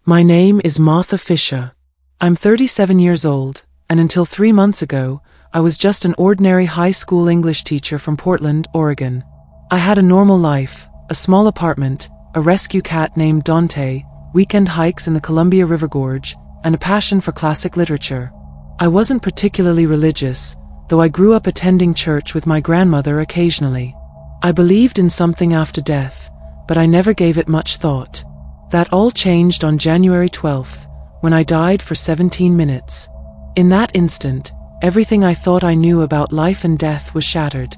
My name is Martha Fisher. I'm 37 years old, and until 3 months ago, I was just an ordinary high school English teacher from Portland, Oregon. I had a normal life, a small apartment, a rescue cat named Dante, weekend hikes in the Columbia River Gorge, and a passion for classic literature. I wasn't particularly religious, though I grew up attending church with my grandmother occasionally. I believed in something after death, but I never gave it much thought. That all changed on January 12th, when I died for 17 minutes. In that instant, everything I thought I knew about life and death was shattered.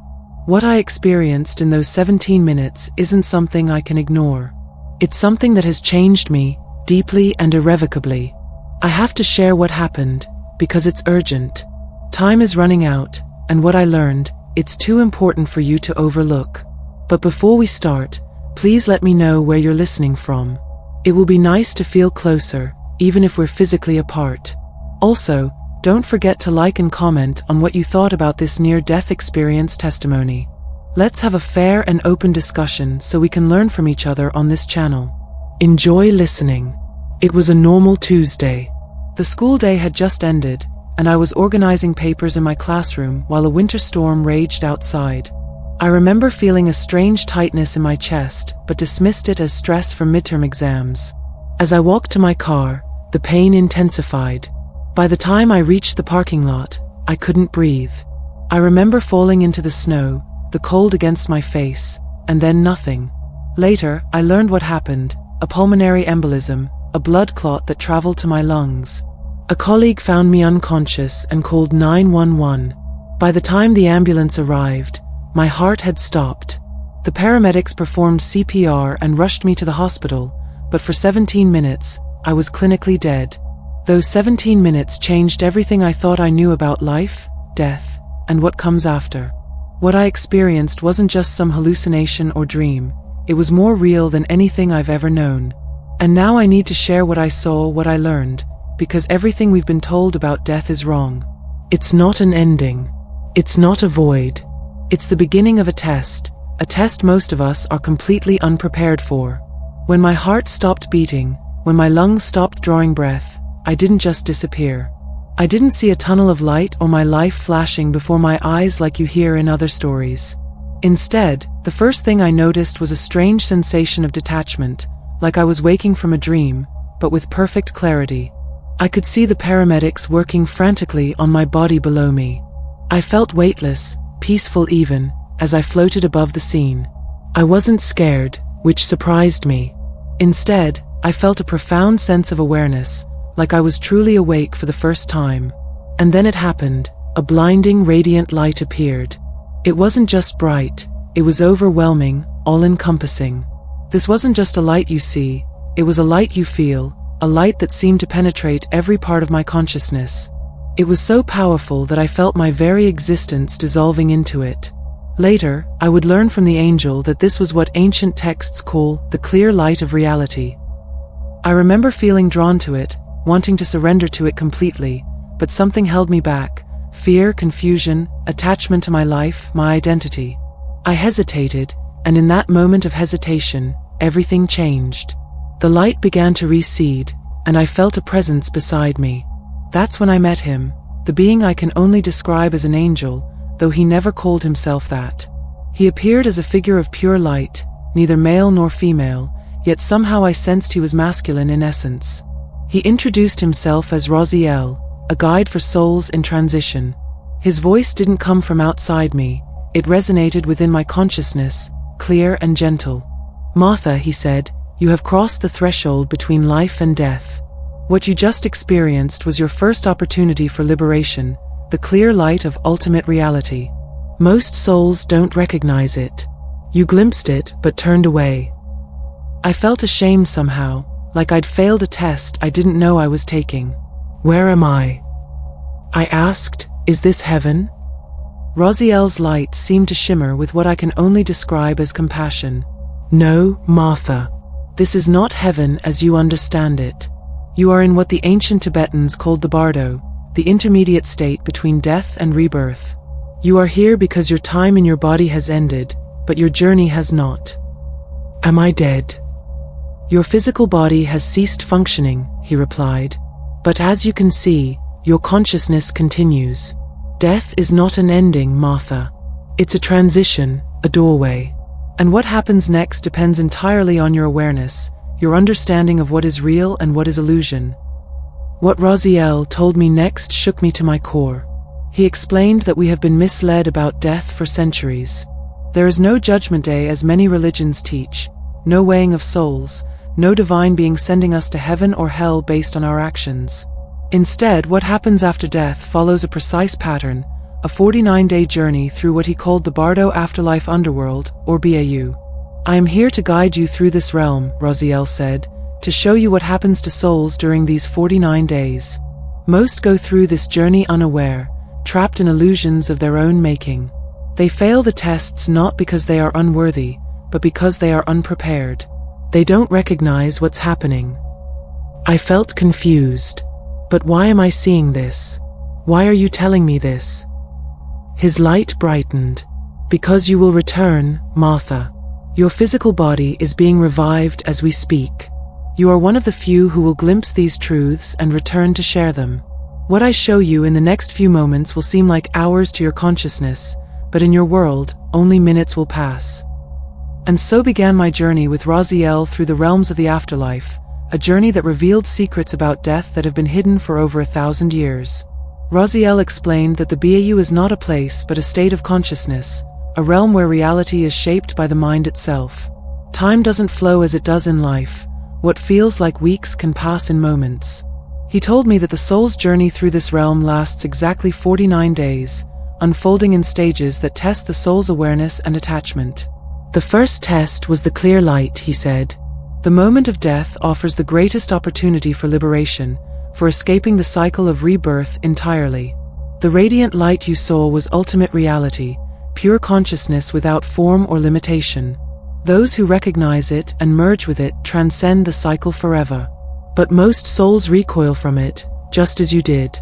What I experienced in those 17 minutes isn't something I can ignore. It's something that has changed me, deeply and irrevocably. I have to share what happened, because it's urgent. Time is running out, and what I learned, it's too important for you to overlook. But before we start, please let me know where you're listening from. It will be nice to feel closer, even if we're physically apart. Also, don't forget to like and comment on what you thought about this near-death experience testimony. Let's have a fair and open discussion so we can learn from each other on this channel. Enjoy listening. It was a normal Tuesday. The school day had just ended, and I was organizing papers in my classroom while a winter storm raged outside. I remember feeling a strange tightness in my chest, but dismissed it as stress from midterm exams. As I walked to my car, the pain intensified. By the time I reached the parking lot, I couldn't breathe. I remember falling into the snow, the cold against my face, and then nothing. Later, I learned what happened: a pulmonary embolism, a blood clot that traveled to my lungs. A colleague found me unconscious and called 911. By the time the ambulance arrived, my heart had stopped. The paramedics performed CPR and rushed me to the hospital, but for 17 minutes, I was clinically dead. Those 17 minutes changed everything I thought I knew about life, death, and what comes after. What I experienced wasn't just some hallucination or dream. It was more real than anything I've ever known. And now I need to share what I saw, what I learned, because everything we've been told about death is wrong. It's not an ending. It's not a void. It's the beginning of a test most of us are completely unprepared for. When my heart stopped beating, when my lungs stopped drawing breath, I didn't just disappear. I didn't see a tunnel of light or my life flashing before my eyes like you hear in other stories. Instead, the first thing I noticed was a strange sensation of detachment, like I was waking from a dream, but with perfect clarity. I could see the paramedics working frantically on my body below me. I felt weightless, peaceful even, as I floated above the scene. I wasn't scared, which surprised me. Instead, I felt a profound sense of awareness, like I was truly awake for the first time. And then it happened. A blinding, radiant light appeared. It wasn't just bright, it was overwhelming, all-encompassing. This wasn't just a light you see, it was a light you feel, a light that seemed to penetrate every part of my consciousness. It was so powerful that I felt my very existence dissolving into it. Later, I would learn from the angel that this was what ancient texts call the clear light of reality. I remember feeling drawn to it, wanting to surrender to it completely, but something held me back: fear, confusion, attachment to my life, my identity. I hesitated, and in that moment of hesitation, everything changed. The light began to recede, and I felt a presence beside me. That's when I met him, the being I can only describe as an angel, though he never called himself that. He appeared as a figure of pure light, neither male nor female, yet somehow I sensed he was masculine in essence. He introduced himself as Rosiel, a guide for souls in transition. His voice didn't come from outside me, it resonated within my consciousness, clear and gentle. "Martha," he said, "you have crossed the threshold between life and death. What you just experienced was your first opportunity for liberation, the clear light of ultimate reality. Most souls don't recognize it. You glimpsed it, but turned away." I felt ashamed somehow, like I'd failed a test I didn't know I was taking. "Where am I?" I asked. "Is this heaven?" Rosiel's light seemed to shimmer with what I can only describe as compassion. "No, Martha. This is not heaven as you understand it. You are in what the ancient Tibetans called the bardo, the intermediate state between death and rebirth. You are here because your time in your body has ended, but your journey has not." "Am I dead?" Your physical body has ceased functioning, he replied. But as you can see, your consciousness continues. Death is not an ending, Martha. It's a transition, a doorway. And what happens next depends entirely on your awareness, your understanding of what is real and what is illusion. What Raziel told me next shook me to my core. He explained that we have been misled about death for centuries. There is no judgment day as many religions teach, no weighing of souls, no divine being sending us to heaven or hell based on our actions. Instead, what happens after death follows a precise pattern, a 49-day journey through what he called the Bardo Afterlife Underworld, or BAU. I am here to guide you through this realm, Rosiel said, to show you what happens to souls during these 49 days. Most go through this journey unaware, trapped in illusions of their own making. They fail the tests not because they are unworthy, but because they are unprepared. They don't recognize what's happening. I felt confused. But why am I seeing this? Why are you telling me this? His light brightened. Because you will return, Martha. Your physical body is being revived as we speak. You are one of the few who will glimpse these truths and return to share them. What I show you in the next few moments will seem like hours to your consciousness, but in your world, only minutes will pass. And so began my journey with Raziel through the realms of the afterlife, a journey that revealed secrets about death that have been hidden for over 1,000 years. Rosiel explained that the BAU is not a place but a state of consciousness, a realm where reality is shaped by the mind itself. Time doesn't flow as it does in life. What feels like weeks can pass in moments. He told me that the soul's journey through this realm lasts exactly 49 days, unfolding in stages that test the soul's awareness and attachment. The first test was the clear light, he said. The moment of death offers the greatest opportunity for liberation, for escaping the cycle of rebirth entirely. The radiant light you saw was ultimate reality, pure consciousness without form or limitation. Those who recognize it and merge with it transcend the cycle forever. But most souls recoil from it, just as you did.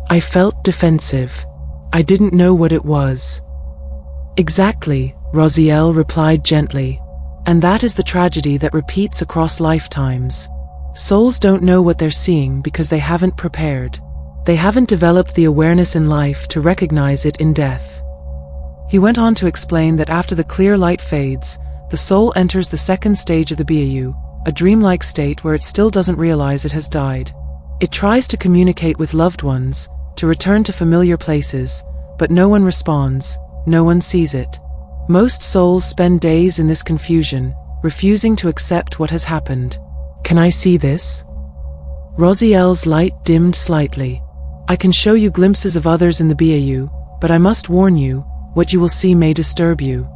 I felt defensive. I didn't know what it was. Exactly, Rosiel replied gently. And that is the tragedy that repeats across lifetimes. Souls don't know what they're seeing because they haven't prepared. They haven't developed the awareness in life to recognize it in death. He went on to explain that after the clear light fades, the soul enters the second stage of the BAU, a dreamlike state where it still doesn't realize it has died. It tries to communicate with loved ones, to return to familiar places, but no one responds, no one sees it. Most souls spend days in this confusion, refusing to accept what has happened. Can I see this? Rosiel's light dimmed slightly. I can show you glimpses of others in the BAU, but I must warn you, what you will see may disturb you.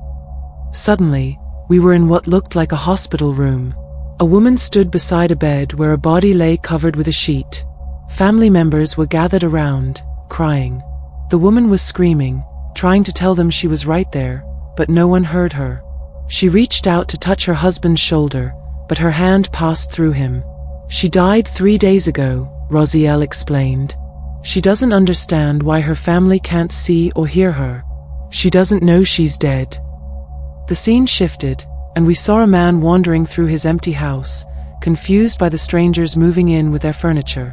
Suddenly, we were in what looked like a hospital room. A woman stood beside a bed where a body lay covered with a sheet. Family members were gathered around, crying. The woman was screaming, trying to tell them she was right there, but no one heard her. She reached out to touch her husband's shoulder, but her hand passed through him. She died 3 days ago, Rosiel explained. She doesn't understand why her family can't see or hear her. She doesn't know she's dead. The scene shifted, and we saw a man wandering through his empty house, confused by the strangers moving in with their furniture.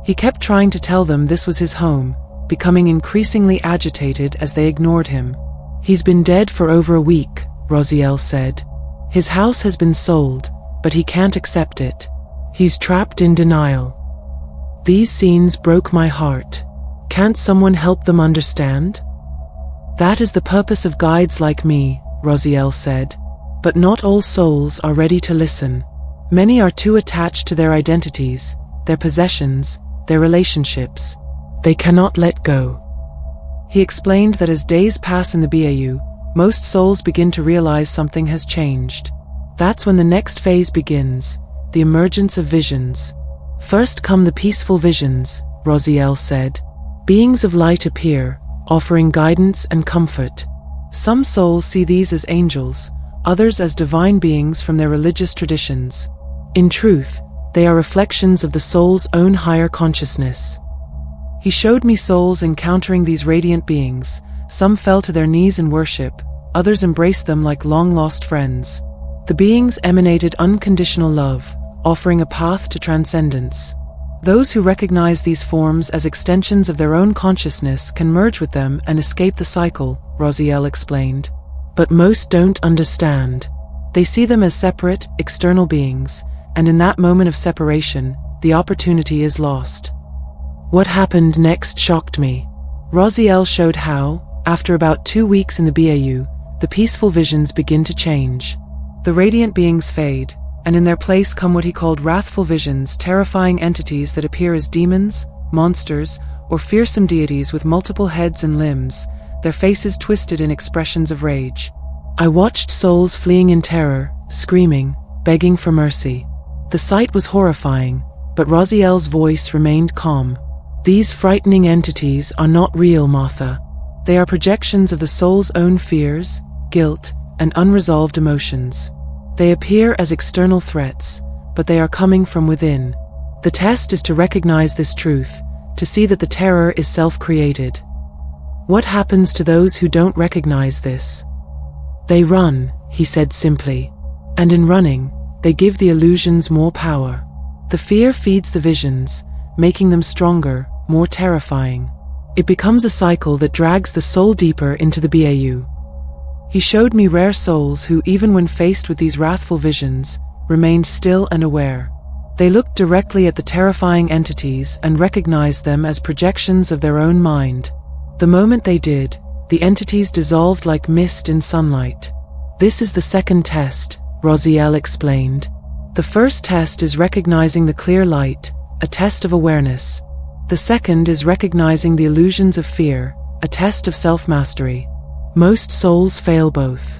He kept trying to tell them this was his home, becoming increasingly agitated as they ignored him. He's been dead for over a week, Rosiel said. His house has been sold, but he can't accept it. He's trapped in denial. These scenes broke my heart. Can't someone help them understand? That is the purpose of guides like me, Rosiel said. But not all souls are ready to listen. Many are too attached to their identities, their possessions, their relationships. They cannot let go. He explained that as days pass in the BAU, most souls begin to realize something has changed. That's when the next phase begins, the emergence of visions. First come the peaceful visions, Rosiel said. Beings of light appear, offering guidance and comfort. Some souls see these as angels, others as divine beings from their religious traditions. In truth, they are reflections of the soul's own higher consciousness. He showed me souls encountering these radiant beings. Some fell to their knees in worship, others embraced them like long-lost friends. The beings emanated unconditional love, offering a path to transcendence. Those who recognize these forms as extensions of their own consciousness can merge with them and escape the cycle, Rosiel explained. But most don't understand. They see them as separate, external beings, and in that moment of separation, the opportunity is lost. What happened next shocked me. Rosiel showed how, after about 2 weeks in the BAU, the peaceful visions begin to change. The radiant beings fade, and in their place come what he called wrathful visions, terrifying entities that appear as demons, monsters, or fearsome deities with multiple heads and limbs, their faces twisted in expressions of rage. I watched souls fleeing in terror, screaming, begging for mercy. The sight was horrifying, but Rosiel's voice remained calm. These frightening entities are not real, Martha. They are projections of the soul's own fears, guilt, and unresolved emotions. They appear as external threats, but they are coming from within. The test is to recognize this truth, to see that the terror is self-created. What happens to those who don't recognize this? They run, he said simply. And in running, they give the illusions more power. The fear feeds the visions, making them stronger, more terrifying. It becomes a cycle that drags the soul deeper into the BAU. He showed me rare souls who, even when faced with these wrathful visions, remained still and aware. They looked directly at the terrifying entities and recognized them as projections of their own mind. The moment they did, the entities dissolved like mist in sunlight. This is the second test, Rosiel explained. The first test is recognizing the clear light, a test of awareness. The second is recognizing the illusions of fear, a test of self-mastery. Most souls fail both.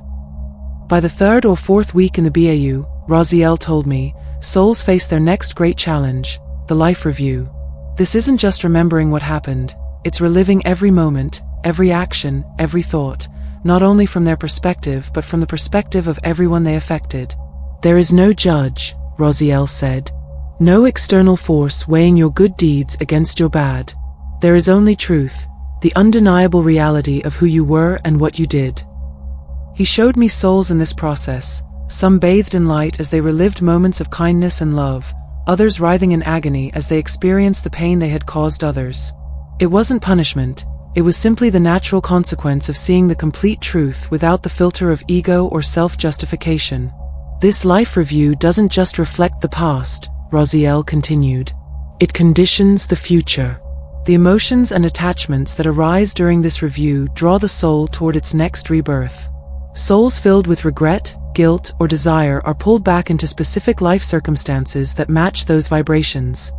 By the 3rd or 4th week in the BAU, Raziel told me, souls face their next great challenge, the life review. This isn't just remembering what happened, it's reliving every moment, every action, every thought, not only from their perspective but from the perspective of everyone they affected. There is no judge, Rosiel said. No external force weighing your good deeds against your bad. There is only truth, the undeniable reality of who you were and what you did. He showed me souls in this process, some bathed in light as they relived moments of kindness and love, others writhing in agony as they experienced the pain they had caused others. It wasn't punishment, it was simply the natural consequence of seeing the complete truth without the filter of ego or self-justification. This life review doesn't just reflect the past, Rosiel continued. It conditions the future. The emotions and attachments that arise during this review draw the soul toward its next rebirth. Souls filled with regret, guilt, or desire are pulled back into specific life circumstances that match those vibrations.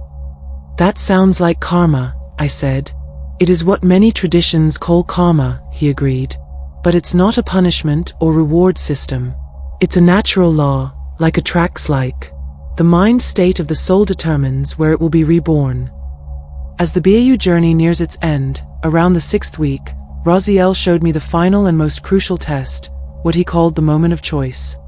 That sounds like karma, I said. It is what many traditions call karma, he agreed. But it's not a punishment or reward system. It's a natural law, like attracts like. The mind state of the soul determines where it will be reborn. As the BAU journey nears its end, around the 6th week, Raziel showed me the final and most crucial test, what he called the moment of choice.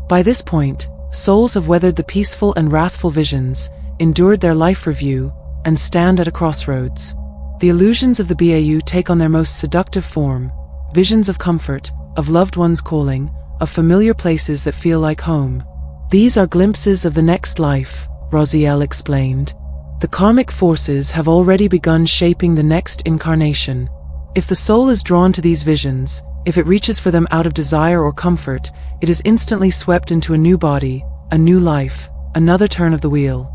By this point, souls have weathered the peaceful and wrathful visions, endured their life review, and stand at a crossroads. The illusions of the BAU take on their most seductive form, visions of comfort, of loved ones calling, of familiar places that feel like home. These are glimpses of the next life, Rosiel explained. The karmic forces have already begun shaping the next incarnation. If the soul is drawn to these visions, if it reaches for them out of desire or comfort, it is instantly swept into a new body, a new life, another turn of the wheel.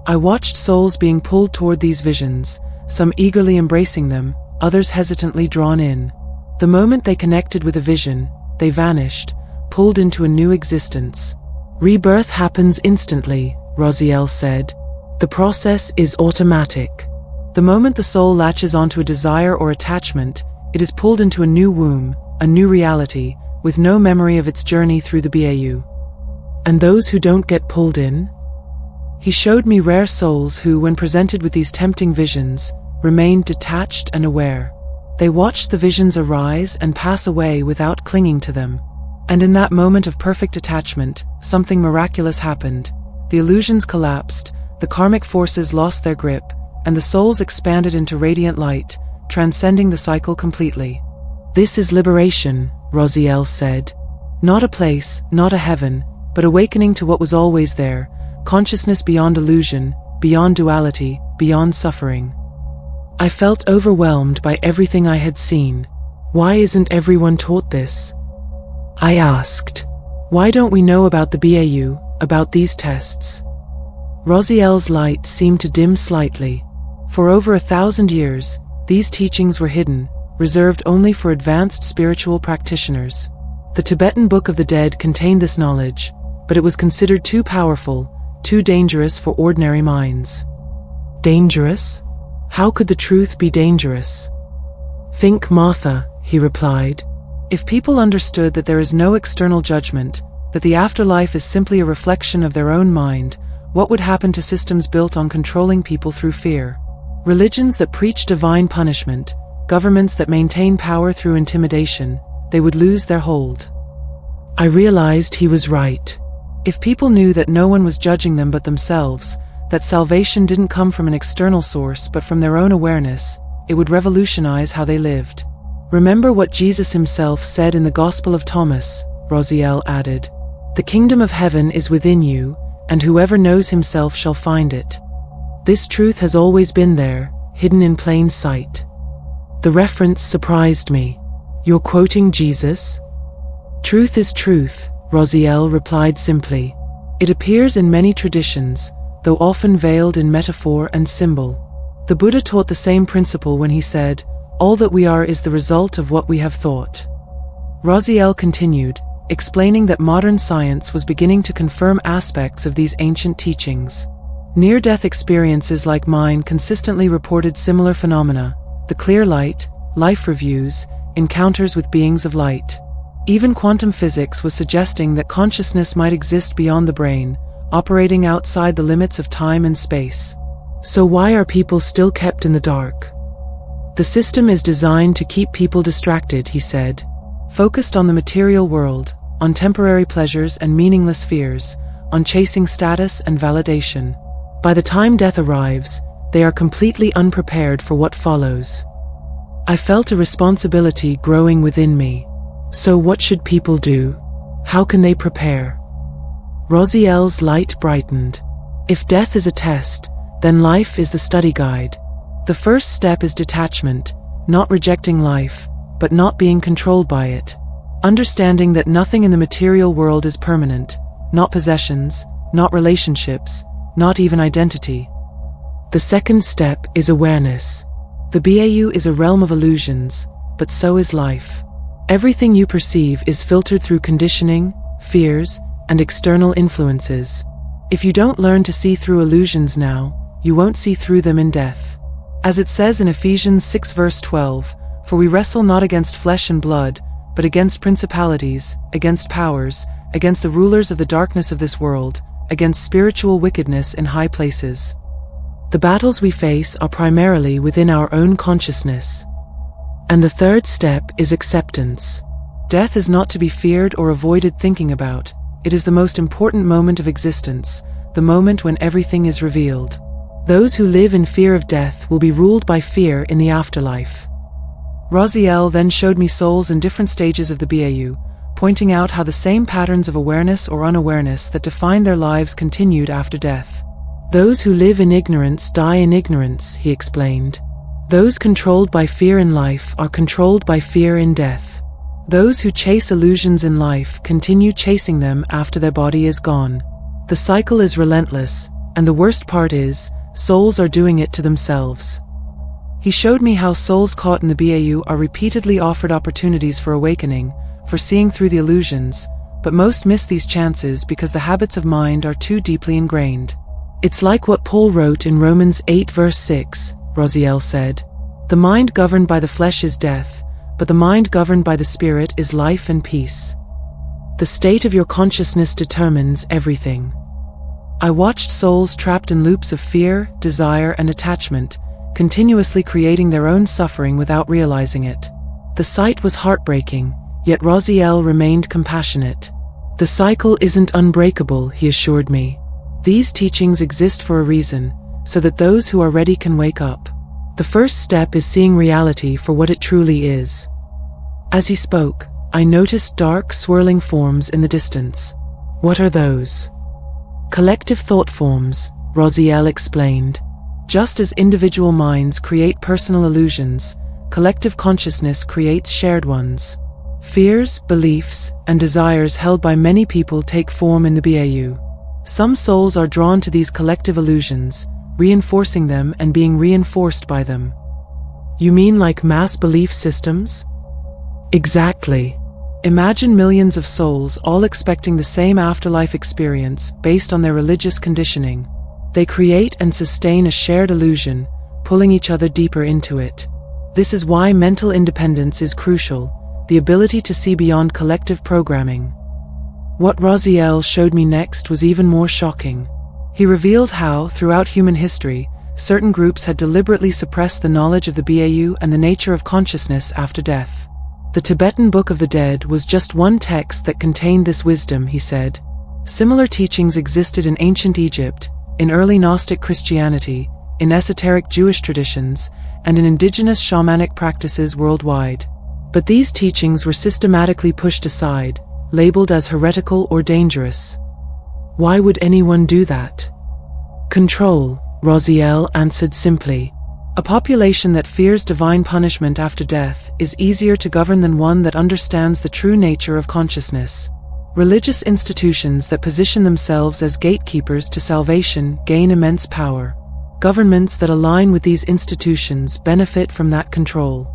I watched souls being pulled toward these visions, some eagerly embracing them, others hesitantly drawn in. The moment they connected with a vision, they vanished, pulled into a new existence. Rebirth happens instantly, Rosiel said. The process is automatic. The moment the soul latches onto a desire or attachment, it is pulled into a new womb, a new reality, with no memory of its journey through the BAU. And those who don't get pulled in? He showed me rare souls who, when presented with these tempting visions, remained detached and aware. They watched the visions arise and pass away without clinging to them. And in that moment of perfect attachment, something miraculous happened. The illusions collapsed, the karmic forces lost their grip, and the souls expanded into radiant light, transcending the cycle completely. This is liberation, Rosiel said. Not a place, not a heaven, but awakening to what was always there, consciousness beyond illusion, beyond duality, beyond suffering. I felt overwhelmed by everything I had seen. Why isn't everyone taught this? I asked. Why don't we know about the BAU, about these tests? Rosiel's light seemed to dim slightly. For over 1,000 years, these teachings were hidden, reserved only for advanced spiritual practitioners. The Tibetan Book of the Dead contained this knowledge, but it was considered too powerful, too dangerous for ordinary minds. Dangerous? How could the truth be dangerous? Think, Martha, he replied. If people understood that there is no external judgment, that the afterlife is simply a reflection of their own mind, what would happen to systems built on controlling people through fear? Religions that preach divine punishment, governments that maintain power through intimidation, they would lose their hold. I realized he was right. If people knew that no one was judging them but themselves, that salvation didn't come from an external source but from their own awareness, it would revolutionize how they lived. Remember what Jesus himself said in the Gospel of Thomas, Rosiel added. The kingdom of heaven is within you, and whoever knows himself shall find it. This truth has always been there, hidden in plain sight. The reference surprised me. You're quoting Jesus? Truth is truth, Rosiel replied simply. It appears in many traditions, though often veiled in metaphor and symbol. The Buddha taught the same principle when he said, all that we are is the result of what we have thought. Rosiel continued, explaining that modern science was beginning to confirm aspects of these ancient teachings. Near-death experiences like mine consistently reported similar phenomena: the clear light, life reviews, encounters with beings of light. Even quantum physics was suggesting that consciousness might exist beyond the brain, operating outside the limits of time and space. So why are people still kept in the dark? The system is designed to keep people distracted, he said. Focused on the material world, on temporary pleasures and meaningless fears, on chasing status and validation. By the time death arrives, they are completely unprepared for what follows. I felt a responsibility growing within me. So what should people do? How can they prepare? Rosiel's light brightened. If death is a test, then life is the study guide. The first step is detachment, not rejecting life, but not being controlled by it. Understanding that nothing in the material world is permanent, not possessions, not relationships, not even identity. The second step is awareness. The BAU is a realm of illusions, but so is life. Everything you perceive is filtered through conditioning, fears, and external influences. If you don't learn to see through illusions now, you won't see through them in death. As it says in Ephesians 6 verse 12, for we wrestle not against flesh and blood, but against principalities, against powers, against the rulers of the darkness of this world, against spiritual wickedness in high places. The battles we face are primarily within our own consciousness. And the third step is acceptance. Death is not to be feared or avoided thinking about. It is the most important moment of existence, the moment when everything is revealed. Those who live in fear of death will be ruled by fear in the afterlife. Raziel then showed me souls in different stages of the BAU, pointing out how the same patterns of awareness or unawareness that define their lives continued after death. Those who live in ignorance die in ignorance, he explained. Those controlled by fear in life are controlled by fear in death. Those who chase illusions in life continue chasing them after their body is gone. The cycle is relentless, and the worst part is, souls are doing it to themselves. He showed me how souls caught in the BAU are repeatedly offered opportunities for awakening, for seeing through the illusions, but most miss these chances because the habits of mind are too deeply ingrained. It's like what Paul wrote in Romans 8 verse 6, Rosiel said. The mind governed by the flesh is death, but the mind governed by the spirit is life and peace. The state of your consciousness determines everything. I watched souls trapped in loops of fear, desire, and attachment, continuously creating their own suffering without realizing it. The sight was heartbreaking, yet Rosiel remained compassionate. The cycle isn't unbreakable, he assured me. These teachings exist for a reason, so that those who are ready can wake up. The first step is seeing reality for what it truly is. As he spoke, I noticed dark, swirling forms in the distance. What are those? Collective thought forms, Rosiel explained. Just as individual minds create personal illusions, collective consciousness creates shared ones. Fears, beliefs, and desires held by many people take form in the BAU. Some souls are drawn to these collective illusions, reinforcing them and being reinforced by them. You mean like mass belief systems? Exactly. Imagine millions of souls all expecting the same afterlife experience based on their religious conditioning. They create and sustain a shared illusion, pulling each other deeper into it. This is why mental independence is crucial, the ability to see beyond collective programming. What Raziel showed me next was even more shocking. He revealed how, throughout human history, certain groups had deliberately suppressed the knowledge of the BAU and the nature of consciousness after death. The Tibetan Book of the Dead was just one text that contained this wisdom, he said. Similar teachings existed in ancient Egypt, in early Gnostic Christianity, in esoteric Jewish traditions, and in indigenous shamanic practices worldwide. But these teachings were systematically pushed aside, labeled as heretical or dangerous. Why would anyone do that? Control, Rosiel answered simply. A population that fears divine punishment after death is easier to govern than one that understands the true nature of consciousness. Religious institutions that position themselves as gatekeepers to salvation gain immense power. Governments that align with these institutions benefit from that control.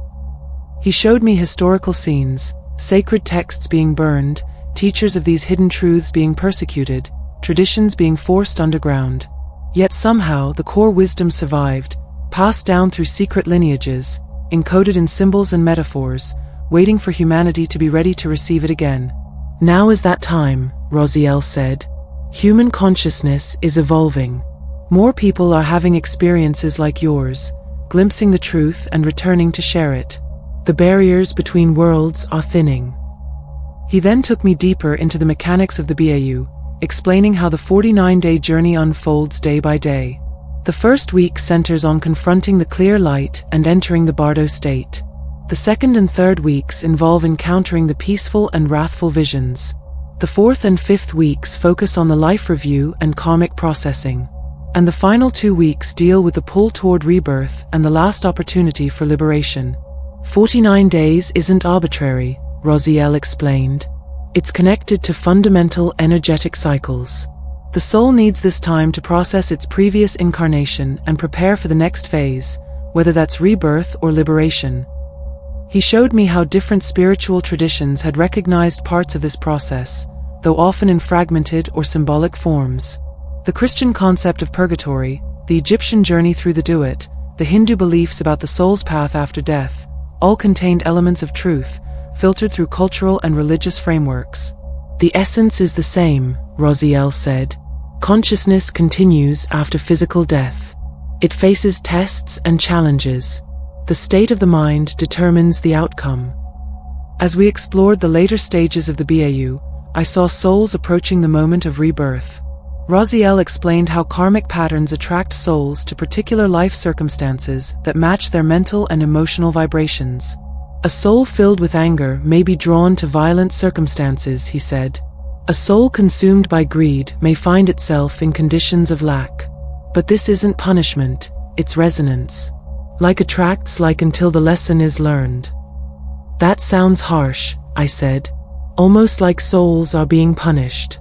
He showed me historical scenes, sacred texts being burned, teachers of these hidden truths being persecuted, traditions being forced underground. Yet somehow the core wisdom survived, passed down through secret lineages, encoded in symbols and metaphors, waiting for humanity to be ready to receive it again. Now is that time, Rosiel said. Human consciousness is evolving. More people are having experiences like yours, glimpsing the truth and returning to share it. The barriers between worlds are thinning. He then took me deeper into the mechanics of the BAU, explaining how the 49-day journey unfolds day by day. The first week centers on confronting the clear light and entering the bardo state. The second and third weeks involve encountering the peaceful and wrathful visions. The fourth and fifth weeks focus on the life review and karmic processing. And the final 2 weeks deal with the pull toward rebirth and the last opportunity for liberation. 49 days isn't arbitrary, Rosiel explained. It's connected to fundamental energetic cycles. The soul needs this time to process its previous incarnation and prepare for the next phase, whether that's rebirth or liberation. He showed me how different spiritual traditions had recognized parts of this process, though often in fragmented or symbolic forms. The Christian concept of purgatory, the Egyptian journey through the Duat, the Hindu beliefs about the soul's path after death, all contained elements of truth, filtered through cultural and religious frameworks. The essence is the same, Rosiel said. Consciousness continues after physical death. It faces tests and challenges. The state of the mind determines the outcome. As we explored the later stages of the BAU, I saw souls approaching the moment of rebirth. Rosiel explained how karmic patterns attract souls to particular life circumstances that match their mental and emotional vibrations. A soul filled with anger may be drawn to violent circumstances, he said. A soul consumed by greed may find itself in conditions of lack. But this isn't punishment, it's resonance. Like attracts like until the lesson is learned. That sounds harsh, I said. Almost like souls are being punished.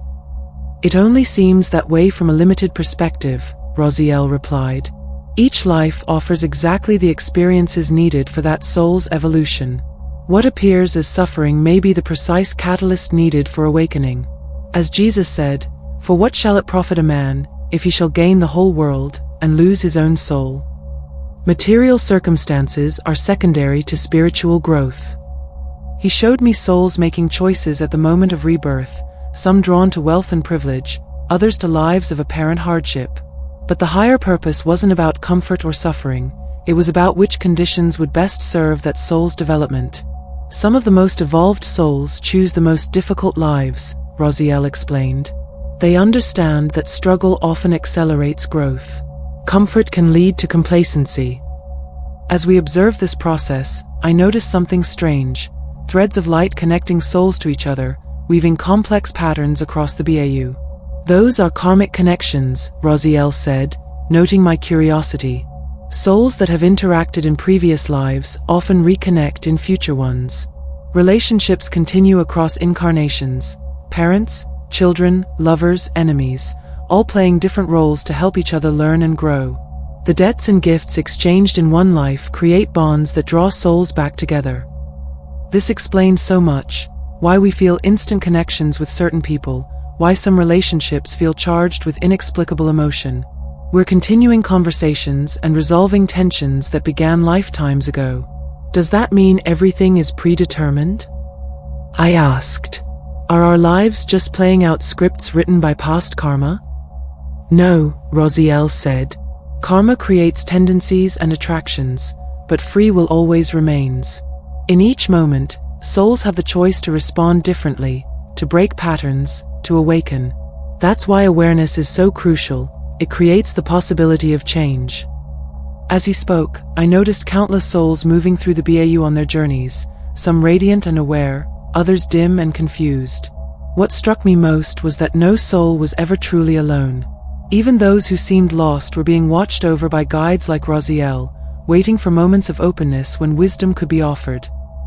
It only seems that way from a limited perspective, Rosiel replied. Each life offers exactly the experiences needed for that soul's evolution. What appears as suffering may be the precise catalyst needed for awakening. As Jesus said, "For what shall it profit a man, if he shall gain the whole world, and lose his own soul?" Material circumstances are secondary to spiritual growth. He showed me souls making choices at the moment of rebirth, some drawn to wealth and privilege, others to lives of apparent hardship. But the higher purpose wasn't about comfort or suffering, it was about which conditions would best serve that soul's development. Some of the most evolved souls choose the most difficult lives, Rosiel explained. They understand that struggle often accelerates growth. Comfort can lead to complacency. As we observed this process, I noticed something strange. threads of light connecting souls to each other, weaving complex patterns across the BAU. Those are karmic connections, Rosiel said, noting my curiosity. Souls that have interacted in previous lives often reconnect in future ones. Relationships continue across incarnations. Parents, children, lovers, enemies, all playing different roles to help each other learn and grow. The debts and gifts exchanged in one life create bonds that draw souls back together. This explains so much: why we feel instant connections with certain people, why some relationships feel charged with inexplicable emotion. We're continuing conversations and resolving tensions that began lifetimes ago. Does that mean everything is predetermined? I asked. Are our lives just playing out scripts written by past karma? No, Rosiel said. Karma creates tendencies and attractions, but free will always remains. In each moment, souls have the choice to respond differently, to break patterns, to awaken. That's why awareness is so crucial. It creates the possibility of change. As he spoke, I noticed countless souls moving through the BAU on their journeys, some radiant and aware, others dim and confused. What struck me most was that no soul was ever truly alone. Even those who seemed lost were being watched over by guides like Raziel, waiting for moments of openness when wisdom could be offered.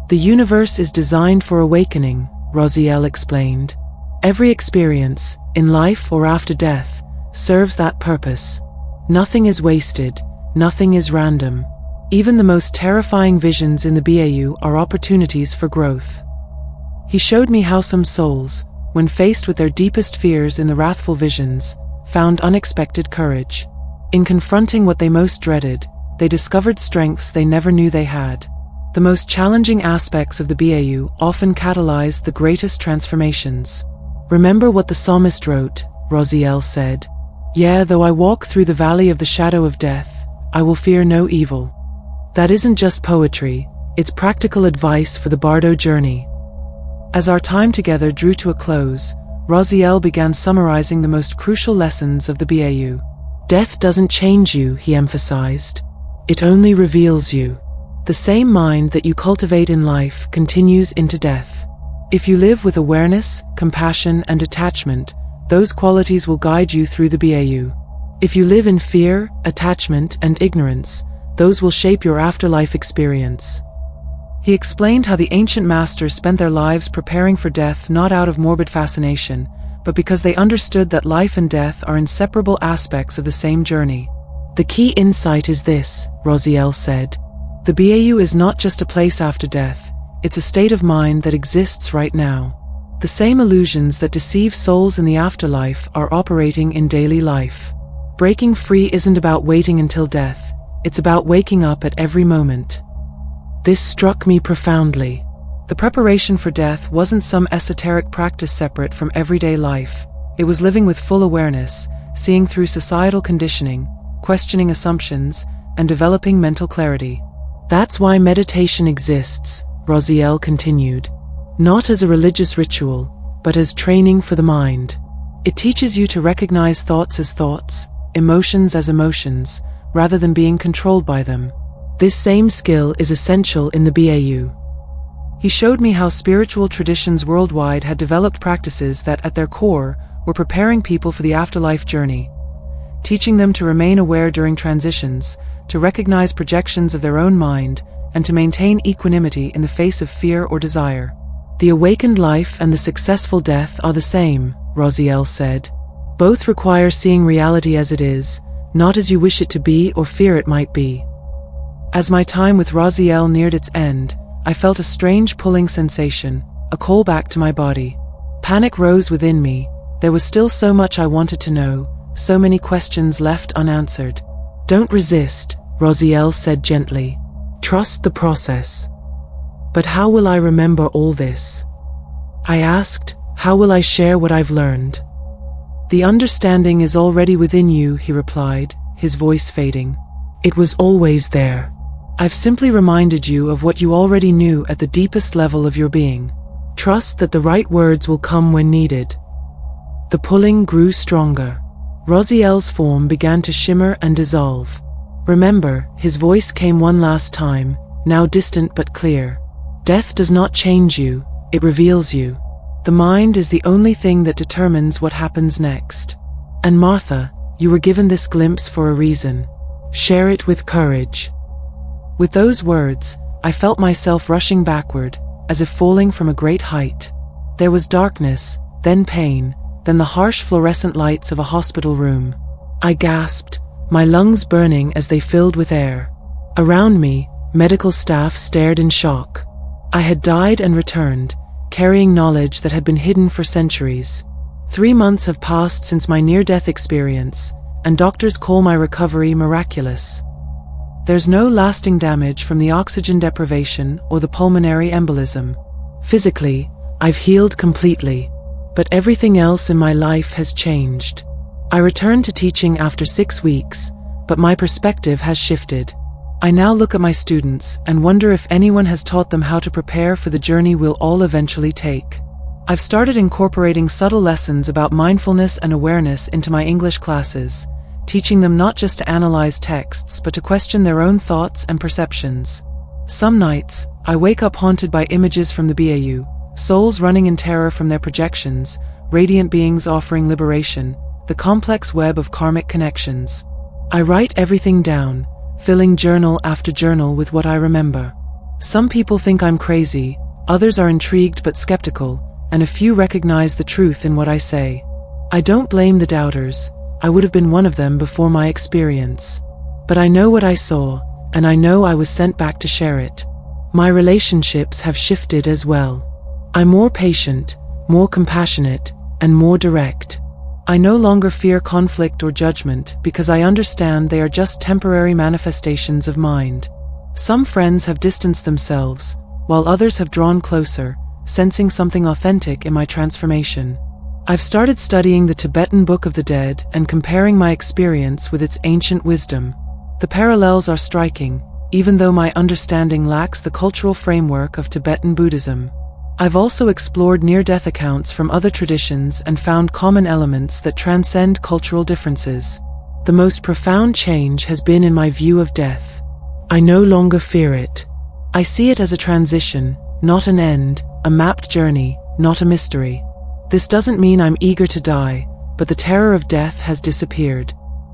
The universe is designed for awakening, Rosiel explained. Every experience, in life or after death, serves that purpose. Nothing is wasted, nothing is random. Even the most terrifying visions in the BAU are opportunities for growth. He showed me how some souls, when faced with their deepest fears in the Wrathful Visions, found unexpected courage. In confronting what they most dreaded, they discovered strengths they never knew they had. The most challenging aspects of the BAU often catalyze the greatest transformations. Remember what the psalmist wrote, Rosiel said. Yeah, though I walk through the valley of the shadow of death, I will fear no evil. That isn't just poetry, it's practical advice for the Bardo journey. As our time together drew to a close, Rosiel began summarizing the most crucial lessons of the BAU. Death doesn't change you, he emphasized. It only reveals you. The same mind that you cultivate in life continues into death. If you live with awareness, compassion, and detachment, those qualities will guide you through the BAU. If you live in fear, attachment, and ignorance, those will shape your afterlife experience. He explained how the ancient masters spent their lives preparing for death not out of morbid fascination, but because they understood that life and death are inseparable aspects of the same journey. The key insight is this, Rosiel said. The BAU is not just a place after death, it's a state of mind that exists right now. The same illusions that deceive souls in the afterlife are operating in daily life. Breaking free isn't about waiting until death, it's about waking up at every moment. This struck me profoundly. The preparation for death wasn't some esoteric practice separate from everyday life. It was living with full awareness, seeing through societal conditioning, questioning assumptions, and developing mental clarity. That's why meditation exists, Rosiel continued. Not as a religious ritual, but as training for the mind. It teaches you to recognize thoughts as thoughts, emotions as emotions, rather than being controlled by them. This same skill is essential in the BAU. He showed me how spiritual traditions worldwide had developed practices that, at their core, were preparing people for the afterlife journey, teaching them to remain aware during transitions, to recognize projections of their own mind, and to maintain equanimity in the face of fear or desire. The awakened life and the successful death are the same, Rosiel said. Both require seeing reality as it is, not as you wish it to be or fear it might be. As my time with Raziel neared its end, I felt a strange pulling sensation, a call back to my body. Panic rose within me. There was still so much I wanted to know, so many questions left unanswered. Don't resist, Rosiel said gently. Trust the process. But how will I remember all this? I asked, how will I share what I've learned? The understanding is already within you, he replied, his voice fading. It was always there. I've simply reminded you of what you already knew at the deepest level of your being. Trust that the right words will come when needed. The pulling grew stronger. Rosiel's form began to shimmer and dissolve. Remember, his voice came one last time, now distant but clear. Death does not change you, it reveals you. The mind is the only thing that determines what happens next. And Martha, you were given this glimpse for a reason. Share it with courage." With those words, I felt myself rushing backward, as if falling from a great height. There was darkness, then pain, then the harsh fluorescent lights of a hospital room. I gasped, my lungs burning as they filled with air. Around me, medical staff stared in shock. I had died and returned, carrying knowledge that had been hidden for centuries. 3 months have passed since my near-death experience, and doctors call my recovery miraculous. There's no lasting damage from the oxygen deprivation or the pulmonary embolism. Physically, I've healed completely, but everything else in my life has changed. I returned to teaching after 6 weeks, but my perspective has shifted. I now look at my students and wonder if anyone has taught them how to prepare for the journey we'll all eventually take. I've started incorporating subtle lessons about mindfulness and awareness into my English classes, teaching them not just to analyze texts but to question their own thoughts and perceptions. Some nights, I wake up haunted by images from the BAU, souls running in terror from their projections, radiant beings offering liberation, the complex web of karmic connections. I write everything down, filling journal after journal with what I remember. Some people think I'm crazy, others are intrigued but skeptical, and a few recognize the truth in what I say. I don't blame the doubters. I would have been one of them before my experience. But I know what I saw, and I know I was sent back to share it. My relationships have shifted as well. I'm more patient, more compassionate, and more direct. I no longer fear conflict or judgment because I understand they are just temporary manifestations of mind. Some friends have distanced themselves, while others have drawn closer, sensing something authentic in my transformation. I've started studying the Tibetan Book of the Dead and comparing my experience with its ancient wisdom. The parallels are striking, even though my understanding lacks the cultural framework of Tibetan Buddhism. I've also explored near-death accounts from other traditions and found common elements that transcend cultural differences. The most profound change has been in my view of death. I no longer fear it. I see it as a transition, not an end, a mapped journey, not a mystery. This doesn't mean I'm eager to die, but the terror of death has disappeared.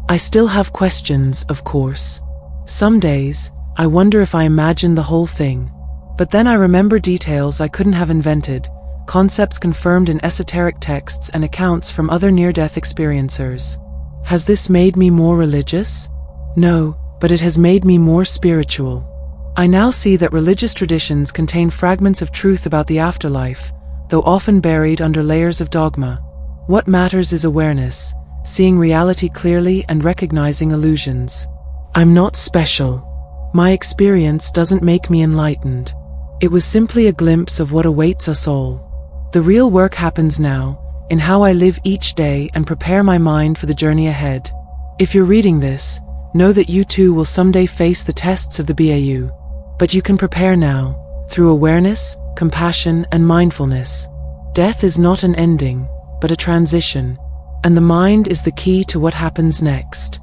I still have questions, of course. Some days, I wonder if I imagined the whole thing. But then I remember details I couldn't have invented, concepts confirmed in esoteric texts and accounts from other near-death experiencers. Has this made me more religious? No, but it has made me more spiritual. I now see that religious traditions contain fragments of truth about the afterlife, though often buried under layers of dogma. What matters is awareness, seeing reality clearly and recognizing illusions. I'm not special. My experience doesn't make me enlightened. It was simply a glimpse of what awaits us all. The real work happens now, in how I live each day and prepare my mind for the journey ahead. If you're reading this, know that you too will someday face the tests of the BAU. But you can prepare now, through awareness, compassion, and mindfulness. Death is not an ending, but a transition, and the mind is the key to what happens next.